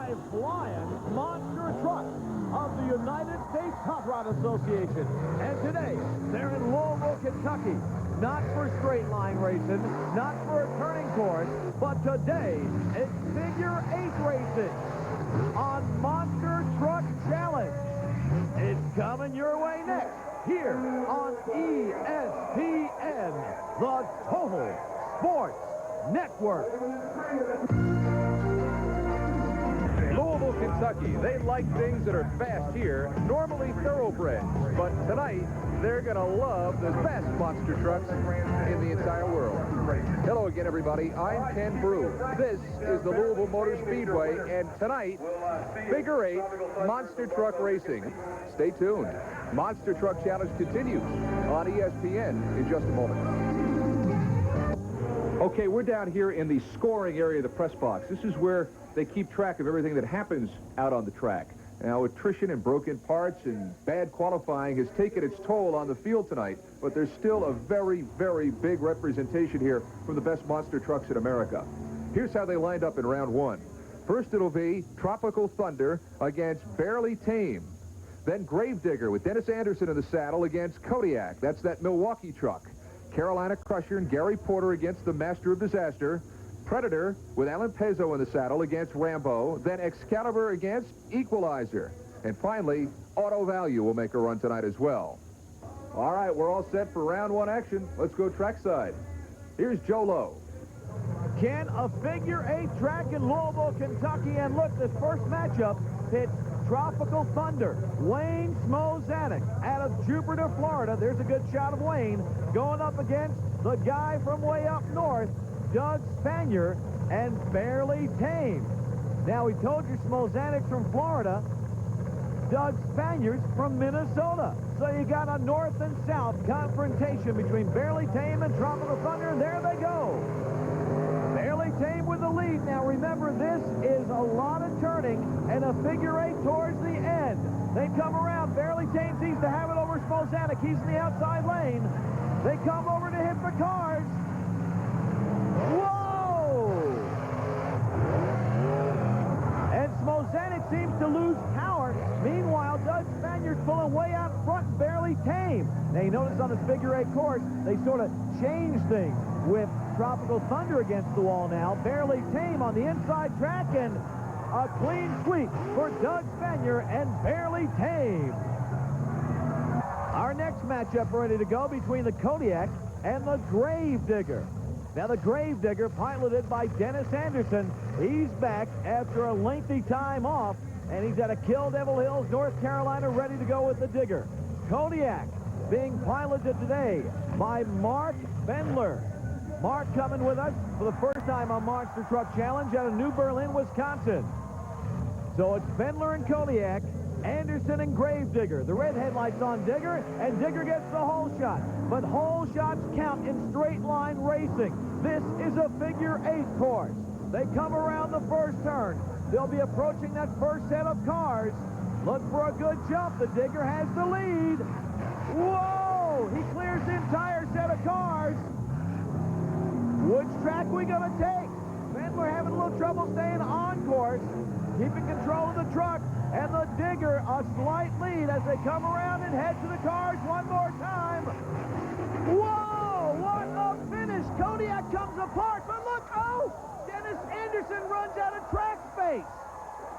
high-flying monster truck of the United States Hot Rod Association. And today, they're in Louisville, Kentucky. Not for straight line racing, not for a turning course, but today, it's figure 8 racing on Monster Truck Challenge. It's coming your way next, here on ESPN, the Total Sports Network. Louisville, Kentucky. They like things that are fast here, normally thoroughbreds. But tonight, they're going to love the best monster trucks in the entire world. Hello again, everybody. I'm Ken Broo. This is the Louisville Motor Speedway, and tonight, figure 8 monster truck racing. Stay tuned. Monster Truck Challenge continues on ESPN in just a moment. Okay, we're down here in the scoring area of the press box. This is where they keep track of everything that happens out on the track. Now, attrition and broken parts and bad qualifying has taken its toll on the field tonight, but there's still a very, very big representation here from the best monster trucks in America. Here's how they lined up in round 1. First, it'll be Tropical Thunder against Barely Tame. Then Gravedigger with Dennis Anderson in the saddle against Kodiak. That's that Milwaukee truck. Carolina Crusher and Gary Porter against the Master of Disaster. Predator with Alan Pezzo in the saddle against Rambo. Then Excalibur against Equalizer. And finally, Auto Value will make a run tonight as well. All right, we're all set for round 1 action. Let's go trackside. Here's Joe Lowe. Ken, a figure 8 track in Louisville, Kentucky. And look, this first matchup pits Tropical Thunder, Wayne Smozanek out of Jupiter, Florida. There's a good shot of Wayne going up against the guy from way up north, Doug Spanier, and Barely Tame. Now, we told you Smozanek's from Florida. Doug Spanier's from Minnesota. So you got a north and south confrontation between Barely Tame and Tropical Thunder, and there they go. Barely Tame with the lead. Now, remember, this is a lot of turning and a figure 8 towards the end. They come around. Barely Tame seems to have it over Smozanek. He's in the outside lane. They come over to hit the cars. Whoa! And Smozanek seems to lose power. Meanwhile, Doug Spanier's pulling way out front, Barely Tame. Now, you notice on this figure 8 course, they sort of change things with Tropical Thunder against the wall now. Barely Tame on the inside track, and a clean sweep for Doug Spanier and Barely Tame. Our next matchup ready to go between the Kodiak and the Gravedigger. Now, the Gravedigger, piloted by Dennis Anderson, he's back after a lengthy time off, and he's at a Kill Devil Hills, North Carolina, ready to go with the Digger. Kodiak being piloted today by Mark Bendler. Mark coming with us for the first time on Monster Truck Challenge out of New Berlin, Wisconsin. So it's Bendler and Kodiak, Anderson and Gravedigger. The red headlights on Digger, and Digger gets the hole shot. But hole shots count in straight line racing. This is a figure 8 course. They come around the first turn. They'll be approaching that first set of cars. Look for a good jump. The Digger has the lead. Whoa! He clears the entire set of cars. Which track we gonna take? Bendler having a little trouble staying on course, keeping control of the truck, and the Digger a slight lead as they come around and head to the cars one more time. Whoa! What a finish! Kodiak comes apart, but look, oh! Dennis Anderson runs out of track space.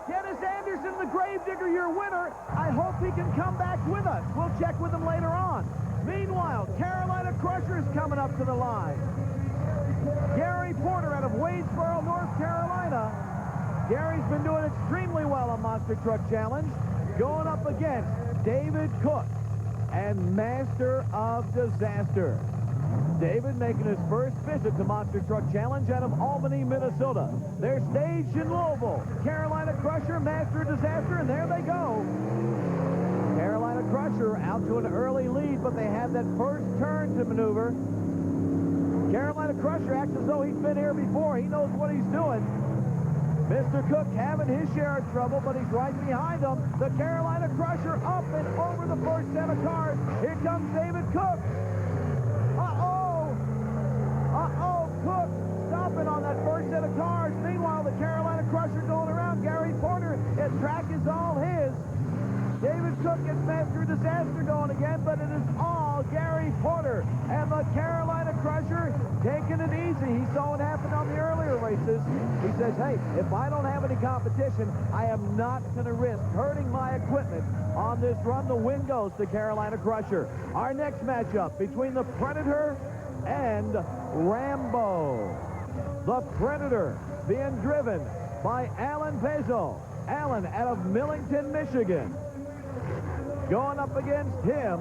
Dennis Anderson, the Gravedigger, your winner. I hope he can come back with us. We'll check with him later on. Meanwhile, Carolina Crusher is coming up to the line. Gary Porter out of Wadesboro, North Carolina. Gary's been doing extremely well on Monster Truck Challenge, going up against David Cook and Master of Disaster. David making his first visit to Monster Truck Challenge out of Albany, Minnesota. They're staged in Louisville. Carolina Crusher, Master of Disaster, and there they go. Carolina Crusher out to an early lead, but they have that first turn to maneuver. Carolina Crusher acts as though he's been here before. He knows what he's doing. Mr. Cook having his share of trouble, but he's right behind him. The Carolina Crusher up and over the first set of cars. Here comes David Cook. Cook stopping on that first set of cars. Meanwhile, the Carolina Crusher going around. Gary Porter The track is all his. David Cook gets Master Disaster going again, but it is all Gary Porter and the Carolina Crusher taking it easy. He saw what happened on the earlier races. He says, hey, if I don't have any competition, I am not going to risk hurting my equipment on this run. The win goes to Carolina Crusher. Our next matchup between the Predator and Rambo. The Predator being driven by Alan Pezo. Alan out of Millington, Michigan. Going up against him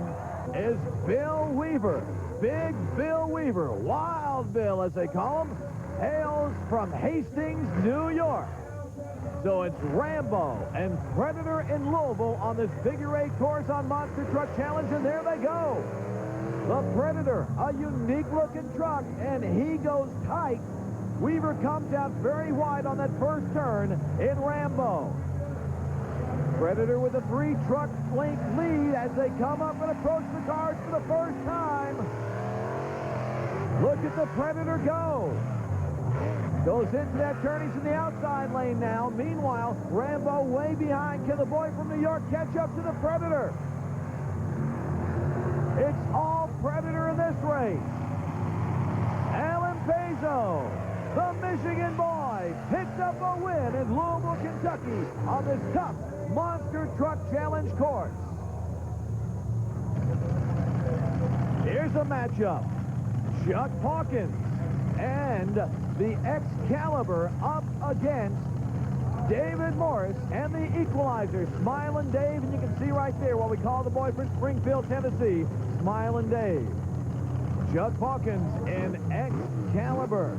is Bill Weaver. Big Bill Weaver, Wild Bill as they call him, hails from Hastings, New York. So it's Rambo and Predator in Louisville on this figure 8 course on Monster Truck Challenge, and there they go. The Predator, a unique looking truck, and he goes tight. Weaver comes out very wide on that first turn in Rambo. Predator with a 3-truck length lead as they come up and approach the cars for the first time. Look at the Predator go. Goes into that turn. He's in the outside lane now. Meanwhile, Rambo way behind. Can the boy from New York catch up to the Predator? It's all Predator in this race. Alan Pezo, the Michigan boy, picked up a win in Louisville, Kentucky on this tough Monster Truck Challenge course. Here's a matchup. Chuck Hawkins and the Excalibur up against David Morris and the Equalizer, Smilin' Dave, and you can see right there what we call the boy from Springfield, Tennessee, Smilin' Dave. Chuck Hawkins in Excalibur.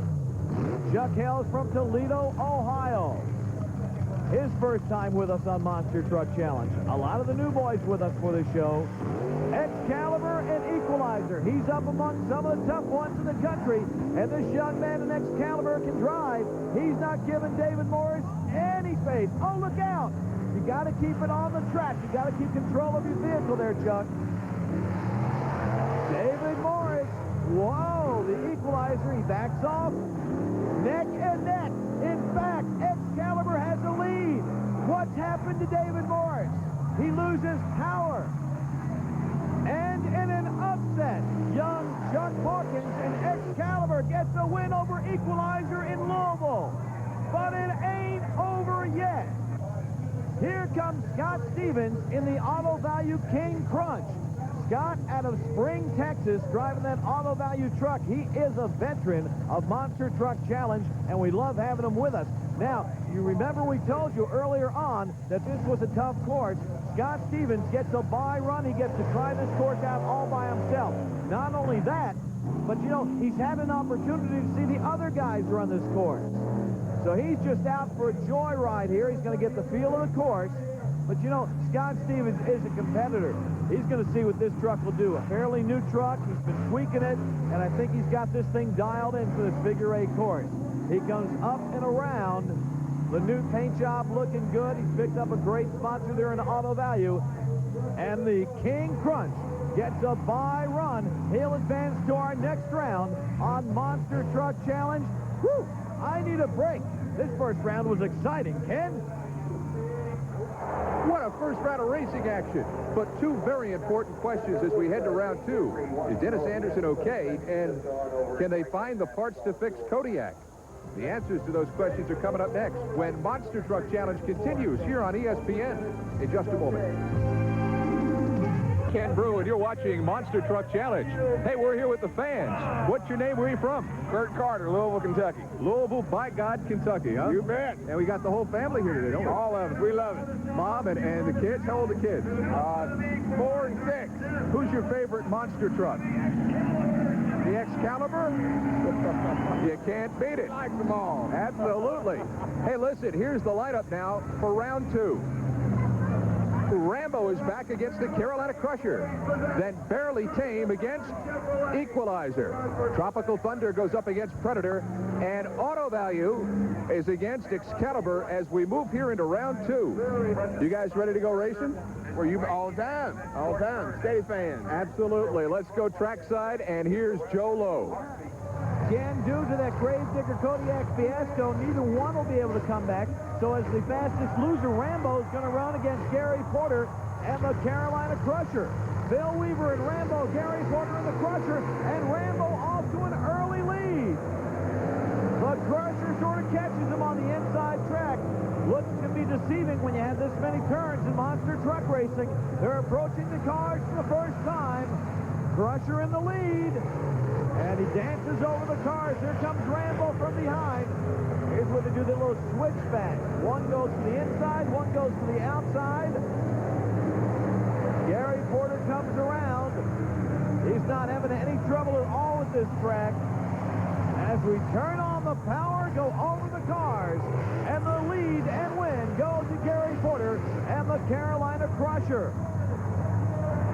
Chuck hails from Toledo, Ohio. His first time with us on Monster Truck Challenge. A lot of the new boys with us for this show. Excalibur and Equalizer. He's up among some of the tough ones in the country. And this young man in Excalibur can drive. He's not giving David Morris any space. Oh, look out. You got to keep it on the track. You got to keep control of your vehicle there, Chuck. David Morris. Whoa, the Equalizer. He backs off. Neck and neck. In fact, Excalibur has the lead. What's happened to David Morris? He loses power. And in an upset, young Chuck Hawkins and Excalibur gets a win over Equalizer in Louisville. But it ain't over yet. Here comes Scott Stevens in the Auto Value King Crunch. Scott out of Spring, Texas, driving that Auto Value truck. He is a veteran of Monster Truck Challenge, and we love having him with us. Now, you remember we told you earlier on that this was a tough course. Scott Stevens gets a bye run. He gets to try this course out all by himself. Not only that, but, you know, he's had an opportunity to see the other guys run this course. So he's just out for a joyride here. He's going to get the feel of the course. But, you know, Scott Stevens is a competitor. He's going to see what this truck will do. A fairly new truck. He's been tweaking it, and I think he's got this thing dialed in for this figure 8 course. He comes up and around. The new paint job looking good. He's picked up a great sponsor there in Auto Value. And the King Crunch gets a bye run. He'll advance to our next round on Monster Truck Challenge. Whew, I need a break. This first round was exciting. Ken? What a first round of racing action. But two very important questions as we head to round 2. Is Dennis Anderson okay? And can they find the parts to fix Kodiak? The answers to those questions are coming up next when Monster Truck Challenge continues here on ESPN in just a moment. Ken Broo, and you're watching Monster Truck Challenge. Hey, we're here with the fans. What's your name? Where are you from? Kurt Carter, Louisville, Kentucky. Louisville, by God, Kentucky, huh? You bet. And we got the whole family here today, don't we? All of us. We love it. Mom and the kids? How old are the kids? 4 and 6. Who's your favorite monster truck? The Excalibur? You can't beat it. Like them all. Absolutely. Hey, listen, here's the lineup now for round 2. Rambo is back against the Carolina Crusher. Then Barely Tame against Equalizer. Tropical Thunder goes up against Predator. And Auto Value is against Excalibur as we move here into round 2. You guys ready to go racing? Were you all the time? All the time. Steady fans. Absolutely. Let's go trackside, and here's Joe Lowe. Again, due to that Gravedigger Kodiak fiasco, neither one will be able to come back. So as the fastest loser, Rambo is going to run against Gary Porter and the Carolina Crusher. Bill Weaver and Rambo, Gary Porter and the Crusher, and Rambo off to an early lead. The Crusher sort of catches him on the inside track. Looks can be deceiving when you have this many turns in monster truck racing. They're approaching the cars for the first time. Crusher in the lead. And he dances over the cars. Here comes Rambo from behind. Here's where they do the little switchback. One goes to the inside, one goes to the outside. Gary Porter comes around. He's not having any trouble at all with this track. As we turn on the power, go over the cars, and the lead and win goes to Gary Porter and the Carolina Crusher.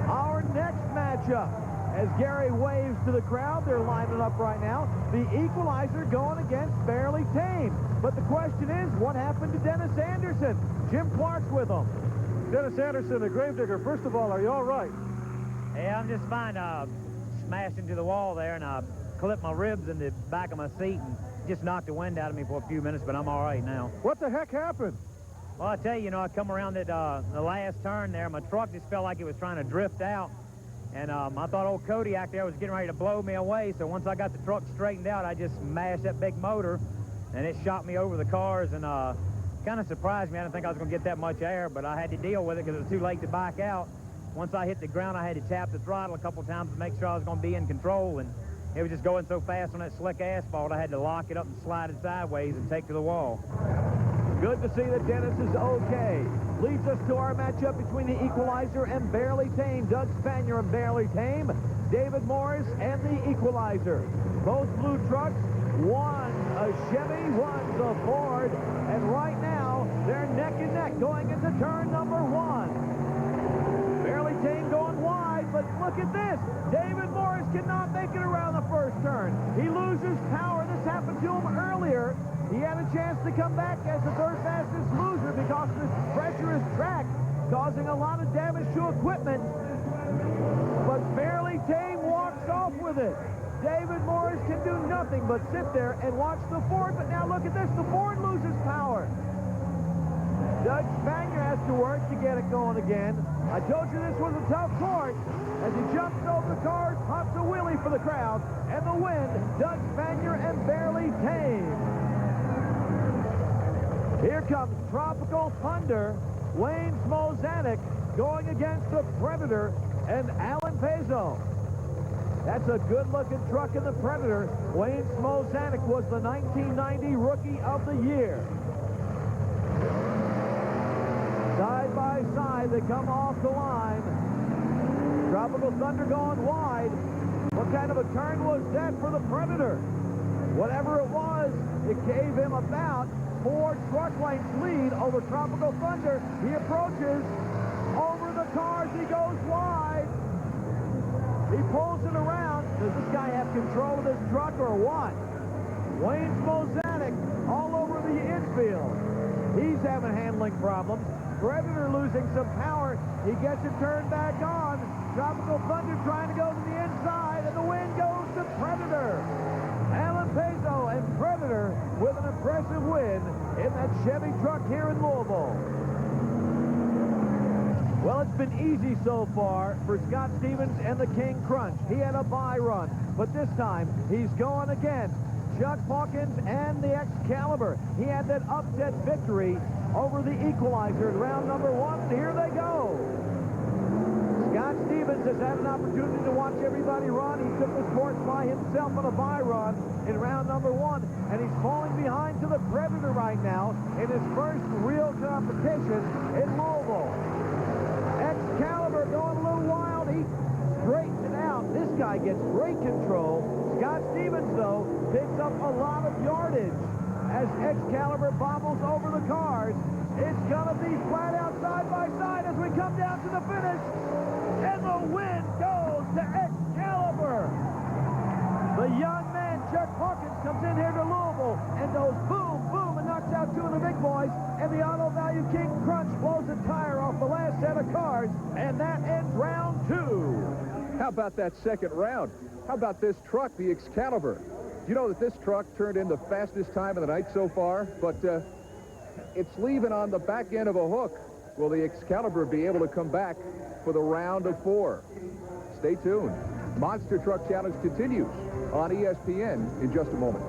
Our next matchup, as Gary waves to the crowd, they're lining up right now, the Equalizer going against Barely Tame. But the question is, what happened to Dennis Anderson? Jim Clark's with him. Dennis Anderson, the Gravedigger, first of all, are you all right? Yeah, I'm just fine. Smashed into the wall there, and I clipped my ribs in the back of my seat and just knocked the wind out of me for a few minutes, but I'm all right now. What the heck happened? Well, I tell you, I come around that the last turn there. My truck just felt like it was trying to drift out, and I thought old Cody out there was getting ready to blow me away, so once I got the truck straightened out, I just smashed that big motor, and it shot me over the cars, and kind of surprised me. I didn't think I was going to get that much air, but I had to deal with it because it was too late to back out. Once I hit the ground, I had to tap the throttle a couple times to make sure I was going to be in control, and it was just going so fast on that slick asphalt, I had to lock it up and slide it sideways and take to the wall. Good to see that Dennis is okay. Leads us to our matchup between the Equalizer and Barely Tame. Doug Spanier and Barely Tame. David Morris and the Equalizer. Both blue trucks. One a Chevy, one's a Ford. And right now, they're neck and neck going into turn number one. Barely Tame going wide, but look at this. David Morris cannot make it around the first turn. He loses power. This happened to him earlier. He had a chance to come back as the third fastest loser because of this treacherous track, causing a lot of damage to equipment. But Barely Tame walks off with it. David Morris can do nothing but sit there and watch the Ford. But now look at this. The Ford loses power. Doug Spanier has to work to get it going again. I told you this was a tough course. As he jumps over the cars, pops a wheelie for the crowd, and the win, Doug Spanier and Barely Tame. Here comes Tropical Thunder, Wayne Smozanik going against the Predator and Alan Pezo. That's a good-looking truck in the Predator. Wayne Smozanik was the 1990 Rookie of the Year. Side by side, they come off the line. Tropical Thunder going wide. What kind of a turn was that for the Predator? Whatever it was, it gave him about 4 truck lengths lead over Tropical Thunder. He approaches over the cars. He goes wide. He pulls it around. Does this guy have control of this truck or what? Wayne Smozanik all over the infield. He's having handling problems. Predator losing some power. He gets it turned back on. Tropical Thunder trying to go to the inside, and the win goes to Predator. Alan Pezo and Predator with an impressive win in that Chevy truck here in Louisville. Well, it's been easy so far for Scott Stevens and the King Crunch. He had a bye run, but this time he's going against Chuck Hawkins and the Excalibur. He had that upset victory over the Equalizer in round number 1. Here they go. Scott Stevens has had an opportunity to watch everybody run. He took the sports by himself on a bye run in round number 1, and he's falling behind to the Predator right now in his first real competition in Louisville. Excalibur going a little wild. He straightens it out. This guy gets great control. Scott Stevens, though, picks up a lot of yardage as Excalibur bobbles over the cars. It's going to be flat out side by side as we come down to the finish. And the win goes to Excalibur. The young man, Chuck Hawkins, comes in here to Louisville and goes boom, boom, and knocks out 2 of the big boys. And the Auto Value King Crunch blows a tire off the last set of cars. And that ends round 2. How about that second round? How about this truck, the Excalibur? You know that this truck turned in the fastest time of the night so far, but it's leaving on the back end of a hook. Will the Excalibur be able to come back for the round of 4? Stay tuned. Monster Truck Challenge continues on ESPN in just a moment.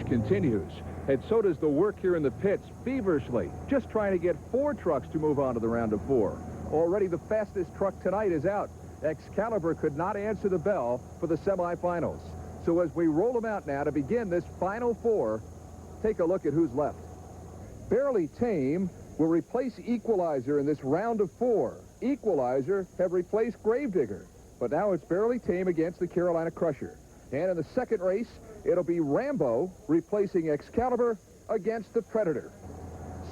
Continues, and so does the work here in the pits feverishly, just trying to get 4 trucks to move on to the round of 4. Already the fastest truck tonight is out. Excalibur could not answer the bell for the semifinals. So as we roll them out now to begin this final 4, take a look at who's left. Barely Tame will replace Equalizer in this round of 4. Equalizer have replaced Gravedigger, but now it's Barely Tame against the Carolina Crusher. And in the second race, it'll be Rambo replacing Excalibur against the Predator.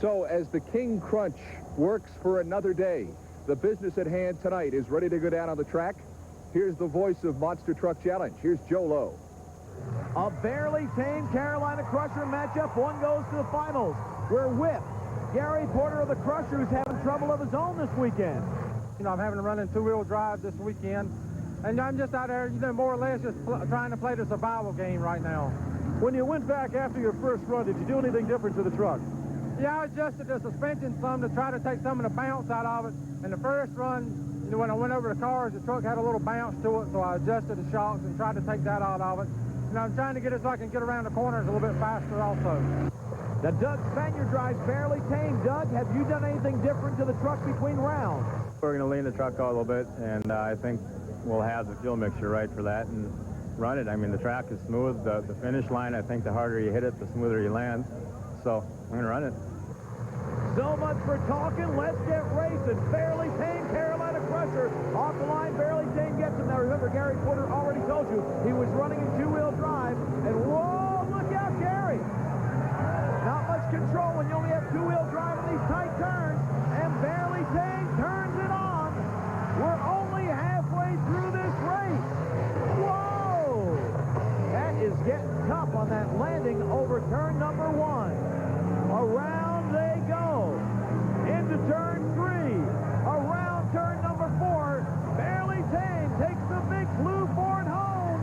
So as the King Crunch works for another day, the business at hand tonight is ready to go down on the track. Here's the voice of Monster Truck Challenge. Here's Joe Lowe. A Barely Tame Carolina Crusher matchup. One goes to the finals. We're with Gary Porter of the Crusher, who's having trouble of his own this weekend. You know, I'm having to run in 2-wheel drive this weekend. And I'm just out there, you know, more or less just trying to play the survival game right now. When you went back after your first run, did you do anything different to the truck? Yeah, I adjusted the suspension some to try to take some of the bounce out of it. In the first run, you know, when I went over the cars, the truck had a little bounce to it, so I adjusted the shocks and tried to take that out of it. And I'm trying to get it so I can get around the corners a little bit faster also. Now, Doug Spaniard drives Barely Tame. Doug, have you done anything different to the truck between rounds? We're going to lean the truck out a little bit, and I think we'll have the fuel mixture right for that and run it. I mean, the track is smooth. The finish line, I think the harder you hit it, the smoother you land. So I'm going to run it. So much for talking. Let's get racing. Barely Tame Carolina Crusher off the line. Barely Tame gets him. Now remember, Gary Porter already told you he was running in 2-wheel drive. And whoa, look out, Gary. Not much control when you only have 2-wheel drive in these tight turns. And Barely Tame turns it on. We're only halfway through this race. Whoa! That is getting tough on that landing over turn number 1. Around they go. Into turn 3. Around turn number 4. Barely Tame takes the big blue Ford home.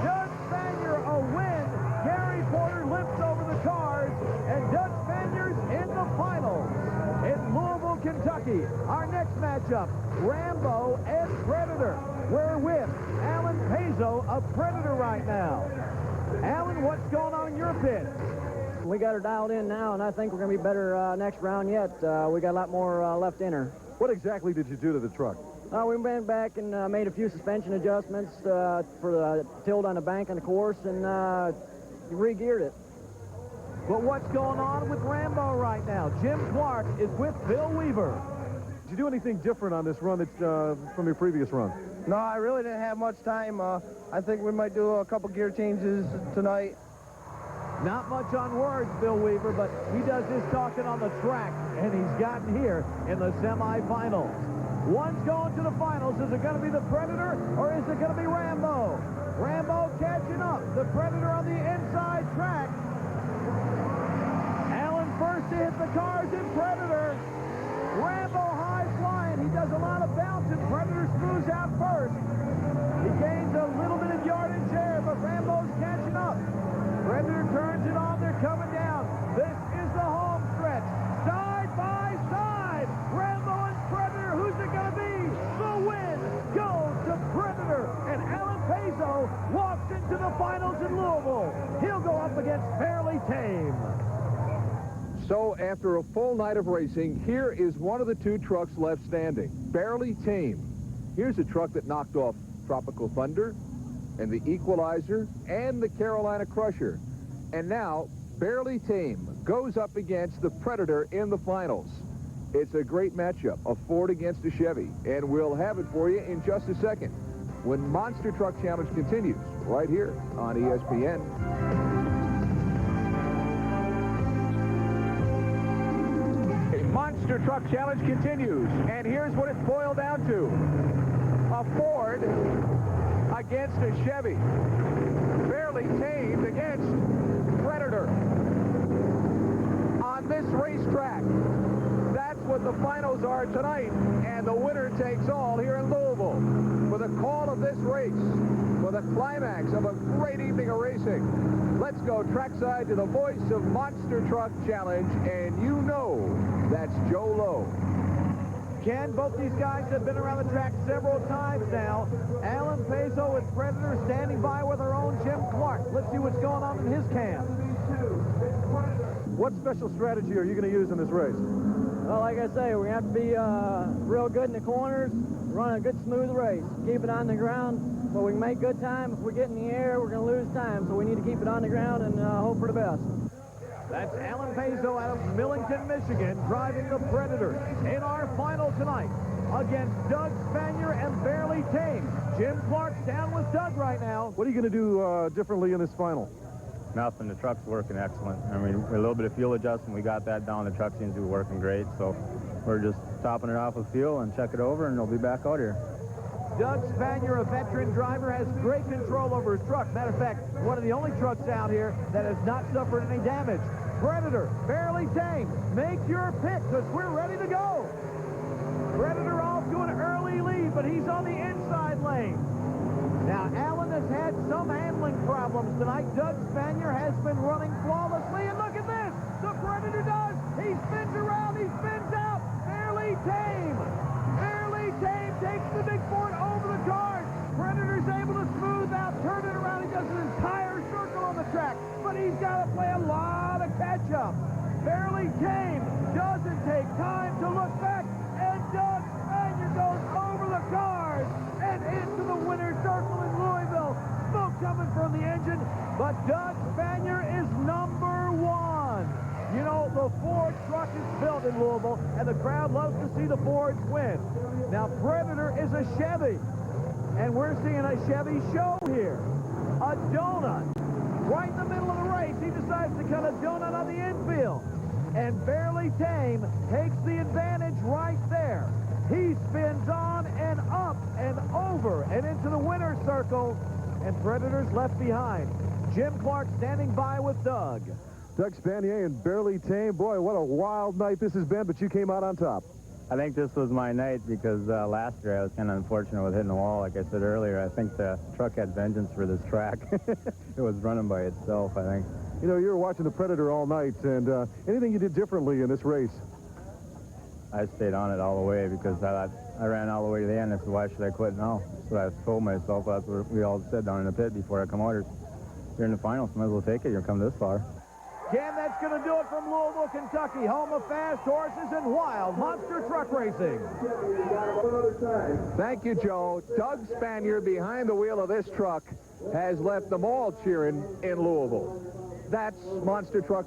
Doug Spaniard a win. Gary Porter lifts over the cars. And Doug Spaniard's in the finals in Louisville, Kentucky. Our next matchup, Rambo and Predator. We're with Alan Pazzo of Predator right now. Alan, what's going on in your pit? We got her dialed in now, and I think we're going to be better next round yet. We got a lot more left in her. What exactly did you do to the truck? We went back and made a few suspension adjustments for the tilt on the bank on the course and re-geared it. But what's going on with Rambo right now? Jim Clark is with Bill Weaver. Did you do anything different on this run from your previous run? No, I really didn't have much time. I think we might do a couple gear changes tonight. Not much on words, Bill Weaver, but he does his talking on the track, and he's gotten here in the semifinals. One's going to the finals. Is it going to be the Predator, or is it going to be Rambo? Rambo catching up. The Predator on the inside track. Allen first to hit the cars in Predator. Rambo high flying. He does a lot of bouncing. Predator smooths out first. He gains a little bit of yardage there, but Rambo's catching up. Predator turns it on. They're coming down. This is the home stretch. Side by side. Rambo and Predator. Who's it going to be? The win goes to Predator. And Alan Pazzo walks into the finals in Louisville. He'll go up against Barely Tame. So after a full night of racing, here is one of the 2 trucks left standing. Barely Tame. Here's a truck that knocked off Tropical Thunder and the Equalizer and the Carolina Crusher. And now, Barely Tame goes up against the Predator in the finals. It's a great matchup, a Ford against a Chevy, and we'll have it for you in just a second when Monster Truck Challenge continues right here on ESPN. Monster Truck Challenge continues, and here's what it's boiled down to. A Ford against a Chevy. Barely Tamed against Predator. On this racetrack, that's what the finals are tonight, and the winner takes all here in Louisville. For the call of this race for the climax of a great evening of racing. Let's go trackside to the voice of Monster Truck Challenge, and you know that's Joe Lowe. Ken, both these guys have been around the track several times now. Alan Peso with Predator standing by with our own Jim Clark. Let's see what's going on in his camp. What special strategy are you going to use in this race? Well, like I say, we're going to have to be real good in the corners, run a good smooth race, keep it on the ground so we can make good time. If we get in the air, we're going to lose time, so we need to keep it on the ground and hope for the best. That's Alan Peso out of Millington, Michigan, driving the Predator in our final tonight against Doug Spanier and Barely Tame. Jim Clark's down with Doug right now. What are you going to do differently in this final? Nothing. The truck's working excellent. I mean, a little bit of fuel adjustment, we got that down. The truck seems to be working great, so we're just topping it off with fuel and check it over, and it'll be back out here. Doug Spanier, a veteran driver, has great control over his truck. Matter of fact, one of the only trucks out here that has not suffered any damage. Predator, Barely Tame, make your pick, because we're ready to go. Predator off to an early lead, but he's on the inside lane. Now, Alan has had some handling problems tonight. Doug Spanier has been running flawlessly, and look at this. The Predator does. He spins around. He spins out. Barely Tame. Barely Tame takes the big Ford over the cars. Predator's able to smooth out, turn it around. He does an entire circle on the track, but he's got to play a lot of catch-up. Barely Tame doesn't take time to look back, and Doug Spanier goes over the cars and into the winner's circle in Louisville. Smoke coming from the engine, but Doug Spanier is number one. You know, the Ford truck is built in Louisville, and the crowd loves to see the Fords win. Now, Predator is a Chevy, and we're seeing a Chevy show here. A donut. Right in the middle of the race, he decides to cut a donut on the infield. And Barely Tame takes the advantage right there. He spins on and up and over and into the winner's circle, and Predator's left behind. Jim Clark standing by with Doug. Doug Spanier and Barely Tame. Boy, what a wild night this has been, but you came out on top. I think this was my night because last year I was kind of unfortunate with hitting the wall. Like I said earlier, I think the truck had vengeance for this track. It was running by itself, I think. You know, you were watching the Predator all night, and anything you did differently in this race? I stayed on it all the way because I ran all the way to the end. I said, why should I quit now? That's what I told myself. That's what we all said down in the pit before I come out here. You're in the finals, might as well take it. You're come this far. Ken, that's going to do it from Louisville, Kentucky, home of fast horses and wild monster truck racing. Thank you, Joe. Doug Spanier behind the wheel of this truck has left them all cheering in Louisville. That's Monster Truck